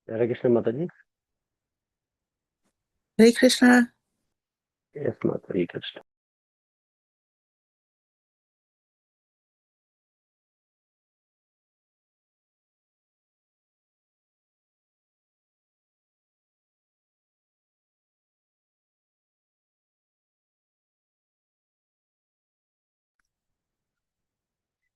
Hare Krishna Mataji. Hare Krishna. Yes, Mataji Krishna.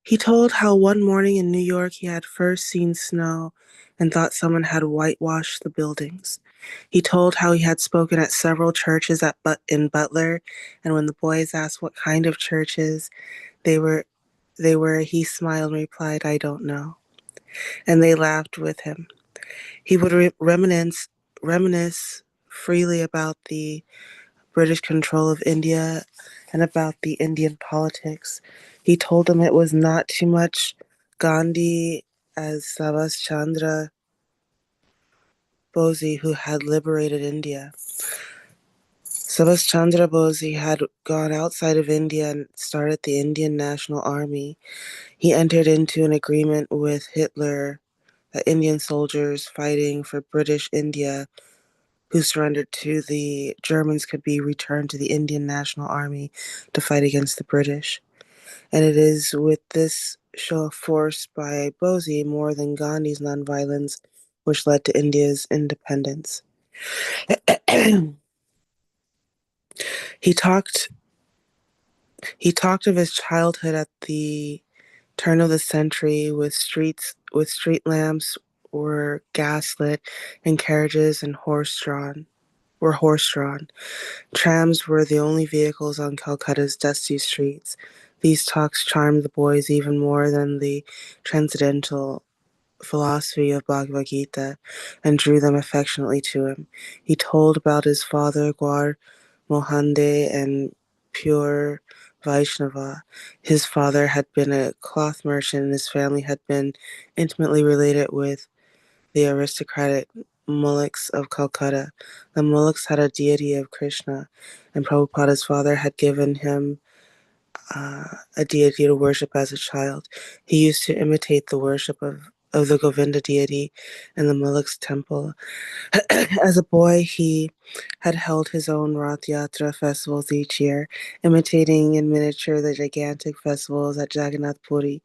He told how one morning in New York he had first seen snow and thought someone had whitewashed the buildings. He told how he had spoken at several churches in Butler, and when the boys asked what kind of churches they were, he smiled and replied, "I don't know." And they laughed with him. He would reminisce freely about the British control of India and about the Indian politics. He told them it was not too much Gandhi as Subhash Chandra Bose who had liberated India. Subhash Chandra Bose had gone outside of India and started the Indian National Army. He entered into an agreement with Hitler that Indian soldiers fighting for British India who surrendered to the Germans could be returned to the Indian National Army to fight against the British. And it is with this show of force by Bose more than Gandhi's nonviolence which led to India's independence. he talked he talked of his childhood at the turn of the century with street lamps were gaslit and carriages and horse drawn. Trams were the only vehicles on Calcutta's dusty streets. These talks charmed the boys even more than the transcendental philosophy of Bhagavad Gita and drew them affectionately to him. He told about his father, Gwar Mohande, and pure Vaishnava. His father had been a cloth merchant and his family had been intimately related with the aristocratic Mullaks of Calcutta. The Mullaks had a deity of Krishna, and Prabhupada's father had given him a deity to worship as a child. He used to imitate the worship of the Govinda deity in the Mullaks temple. As a boy, he had held his own Rath Yatra festivals each year, imitating in miniature the gigantic festivals at Jagannath Puri.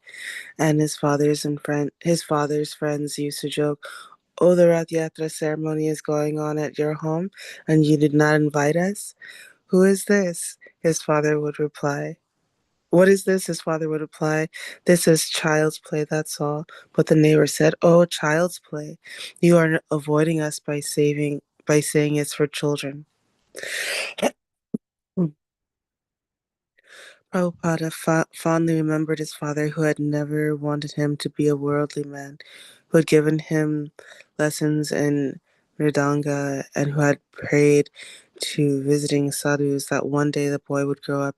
And his father's friends used to joke, "Oh, the Rath Yatra ceremony is going on at your home, and you did not invite us? Who is this?" His father would reply. "What is this?" His father would reply. "This is child's play, that's all." But the neighbor said, "Oh, child's play. You are avoiding us by saying it's for children." Prabhupada fondly remembered his father, who had never wanted him to be a worldly man, who had given him lessons in Mridanga, and who had prayed to visiting sadhus that one day the boy would grow up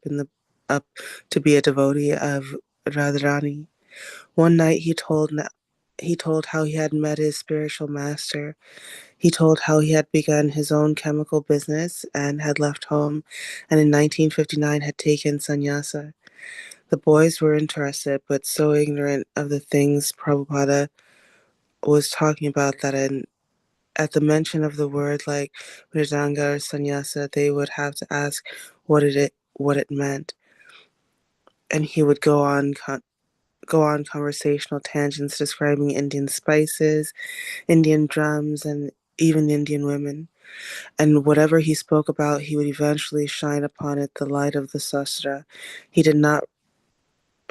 to be a devotee of Radharani. One night he told how he had met his spiritual master. He told how he had begun his own chemical business and had left home, and in 1959 had taken sannyasa. The boys were interested, but so ignorant of the things Prabhupada was talking about that at the mention of the word like Mridanga or sannyasa, they would have to ask what it meant, and he would go on conversational tangents describing Indian spices, Indian drums, and even Indian women. And whatever he spoke about, he would eventually shine upon it the light of the Sastra. He did not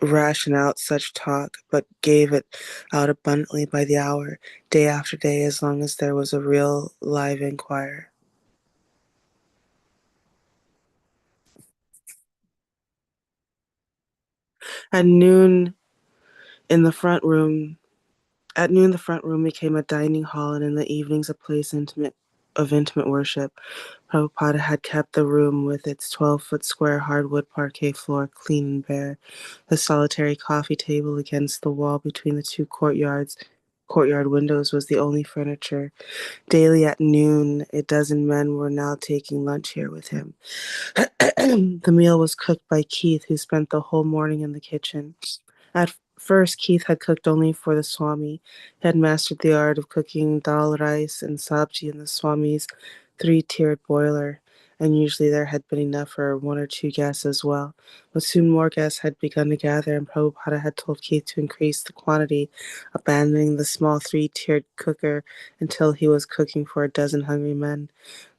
ration out such talk, but gave it out abundantly by the hour, day after day, as long as there was a real live inquirer. At noon, in the front room, At noon, the front room became a dining hall, and in the evenings, a place of intimate worship. Prabhupada had kept the room with its 12-foot square hardwood parquet floor clean and bare. The solitary coffee table against the wall between the two courtyard windows was the only furniture. Daily at noon, a dozen men were now taking lunch here with him. The meal was cooked by Keith, who spent the whole morning in the kitchen. At First, Keith had cooked only for the Swami. He had mastered the art of cooking dal, rice, and sabji in the Swami's three-tiered boiler, and usually there had been enough for one or two guests as well. But soon more guests had begun to gather, and Prabhupada had told Keith to increase the quantity, abandoning the small three-tiered cooker until he was cooking for a dozen hungry men.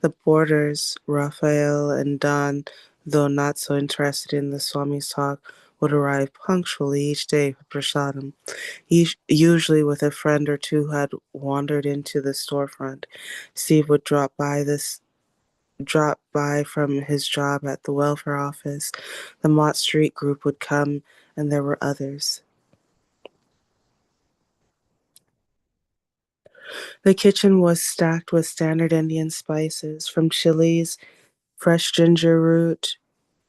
The boarders, Raphael and Don, though not so interested in the Swami's talk, would arrive punctually each day for prasadam, usually with a friend or two who had wandered into the storefront. Steve would drop by from his job at the welfare office. The Mott Street group would come, and there were others. The kitchen was stacked with standard Indian spices, from fresh ginger root,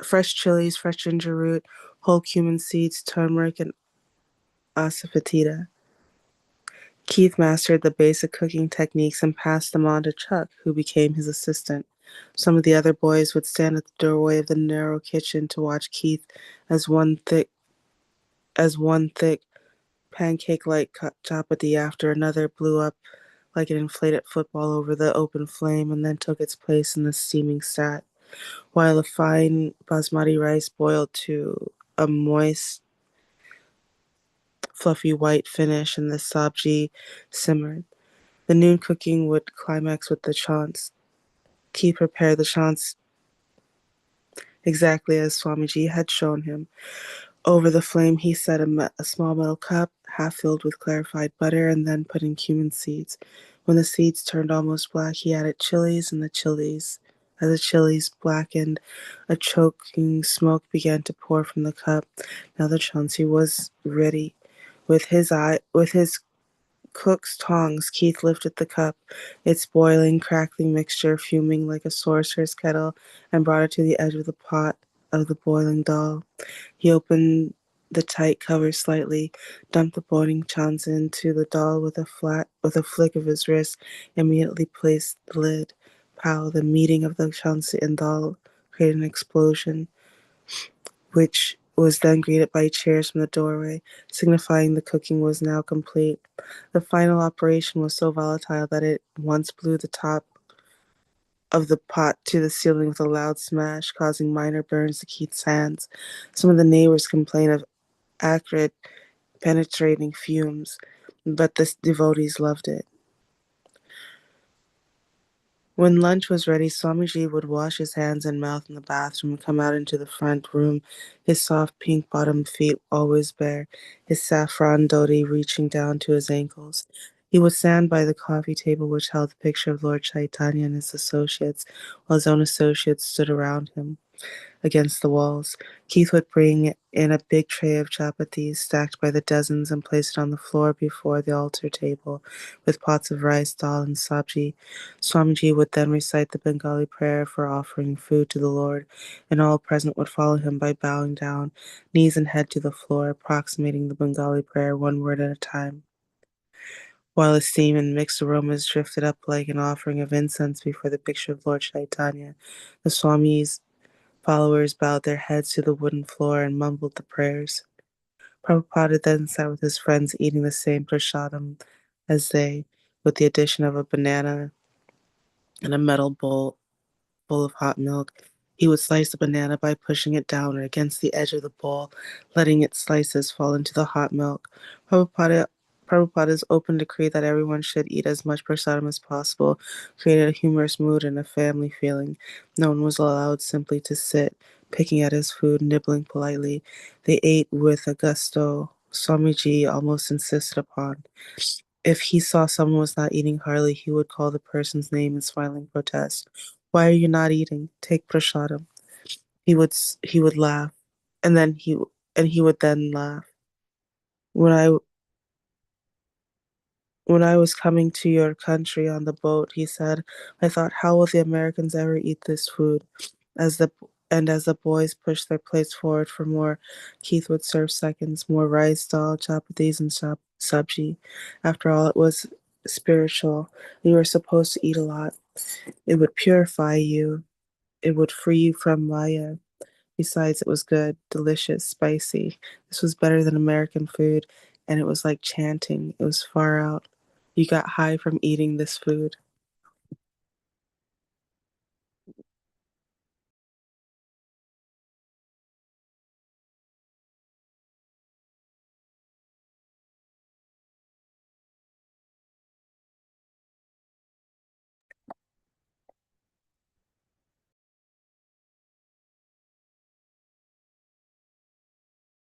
fresh ginger root, whole cumin seeds, turmeric, and asafoetida. Keith mastered the basic cooking techniques and passed them on to Chuck, who became his assistant. Some of the other boys would stand at the doorway of the narrow kitchen to watch Keith as one thick pancake-like chapati after another blew up like an inflated football over the open flame and then took its place in the steaming sat, while the fine basmati rice boiled to a moist, fluffy white finish and the sabji simmered. The noon cooking would climax with the chants. Keith prepared the chants exactly as Swamiji had shown him. Over the flame, he set a small metal cup, half filled with clarified butter, and then put in cumin seeds. When the seeds turned almost black, he added chilies, and as the chilies blackened, a choking smoke began to pour from the cup. Now the chansi was ready. With his cook's tongs, Keith lifted the cup, its boiling, crackling mixture fuming like a sorcerer's kettle, and brought it to the edge of the pot of the boiling dal. He opened the tight cover slightly, dumped the boiling chans into the dal with a flick of his wrist, immediately placed the lid. Pow! The meeting of the chansi and dal created an explosion, which was then greeted by cheers from the doorway, signifying the cooking was now complete. The final operation was so volatile that it once blew the top of the pot to the ceiling with a loud smash, causing minor burns to Keith's hands. Some of the neighbors complained of acrid, penetrating fumes, but the devotees loved it. When lunch was ready, Swamiji would wash his hands and mouth in the bathroom and come out into the front room, his soft pink-bottomed feet always bare, his saffron dhoti reaching down to his ankles. He would stand by the coffee table which held the picture of Lord Chaitanya and his associates, while his own associates stood around him against the walls. Keith would bring in a big tray of chapatis stacked by the dozens and place it on the floor before the altar table with pots of rice, dal, and sabji. Swamiji would then recite the Bengali prayer for offering food to the Lord, and all present would follow him by bowing down, knees and head to the floor, approximating the Bengali prayer one word at a time. While the steam and mixed aromas drifted up like an offering of incense before the picture of Lord Chaitanya, the Swami's followers bowed their heads to the wooden floor and mumbled the prayers. Prabhupada then sat with his friends eating the same prasadam as they, with the addition of a banana and a metal bowl full of hot milk. He would slice the banana by pushing it down or against the edge of the bowl, letting its slices fall into the hot milk. Prabhupada Prabhupada's open decree that everyone should eat as much prasadam as possible created a humorous mood and a family feeling. No one was allowed simply to sit, picking at his food, nibbling politely. They ate with a gusto Swamiji almost insisted upon. If he saw someone was not eating heartily, he would call the person's name in smiling protest. Why are you not eating? Take prasadam. He would laugh, and he would then laugh. When I When I was coming to your country on the boat, he said, I thought, how will the Americans ever eat this food? As the as the boys pushed their plates forward for more, Keith would serve seconds, more rice, dal, chapatis, and sabji. After all, it was spiritual. You were supposed to eat a lot. It would purify you. It would free you from Maya. Besides, it was good, delicious, spicy. This was better than American food, and it was like chanting. It was far out. You got high from eating this food.